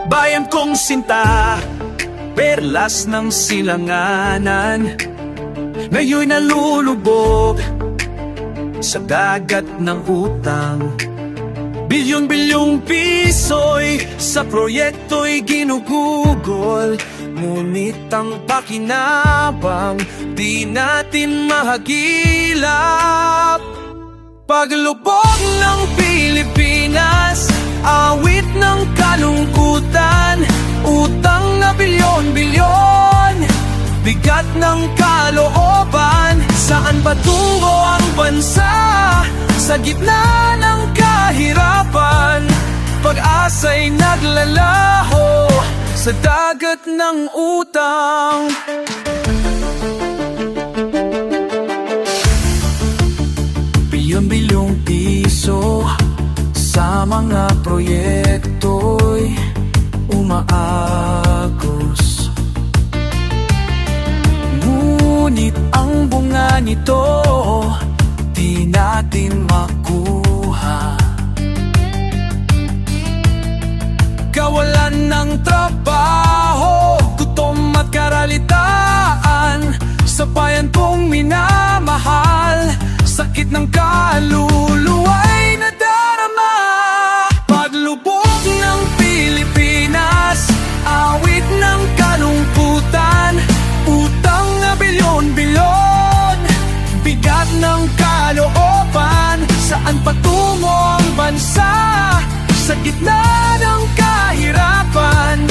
Bayan kong sinta, perlas ng silanganan, ngayon'y nalulubog sa dagat ng utang. Bilyon-bilyong piso'y sa proyekto'y ginugugol, ngunit ang pakinabang di natin mahagilap. Paglubog ng Pilipinas, awit ng kalungkutan, utang na bilyon-bilyon, bigat ng kalooban. Saan ba tungo ang bansa sa gitna ng kahirapan? Pag-asa'y naglalaho sa dagat ng utang. Bilyon-bilyong piso sa mga proyekto'y umaagos, ngunit ang bunga nito di natin makuha. Kawalan ng trabaho, gutom at karalitaan sa bayan kong minamahal, sakit ng kaluluwa'y nadarama. Paglubog ng Pilipinas, awit ng kalungkutan, utang na bilyon-bilyon, bigat ng kalooban. Saan patungo ang bansa sa gitna ng kahirapan?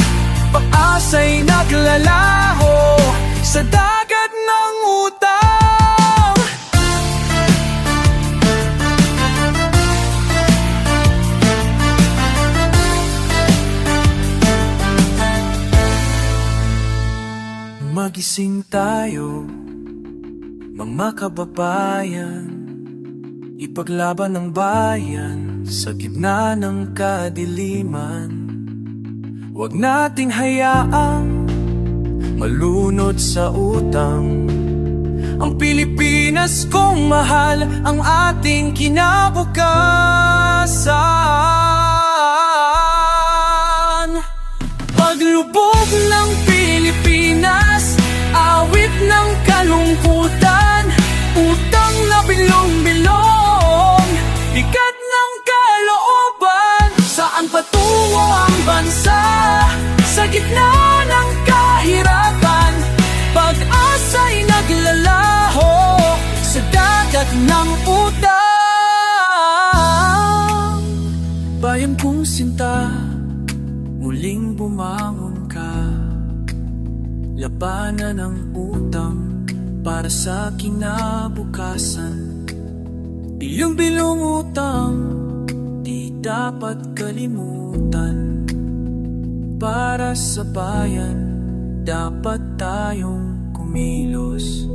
Pag-asa'y naglalaho sa dagat ng utang. Magising tayo, mga kababayan, ipaglaban ang bayan sa gitna ng kadiliman. Huwag nating hayaang malunod sa utang ang Pilipinas kong mahal, ang ating kinabukasan. Paglubog ng Pilipinas, awit ng kalungkutan, utang na bilong-bilong, bigat ng kalooban. Saan patungo ang bansa sa gitna ng kahirapan? Pag-asa'y naglalaho sa dagat ng utang. Bayan kong sinta, muling bumangon ka, labanan ang utang para sa kinabukasan. Bilyong-bilyong utang di dapat kalimutan. Para sa bayan dapat tayong kumilos.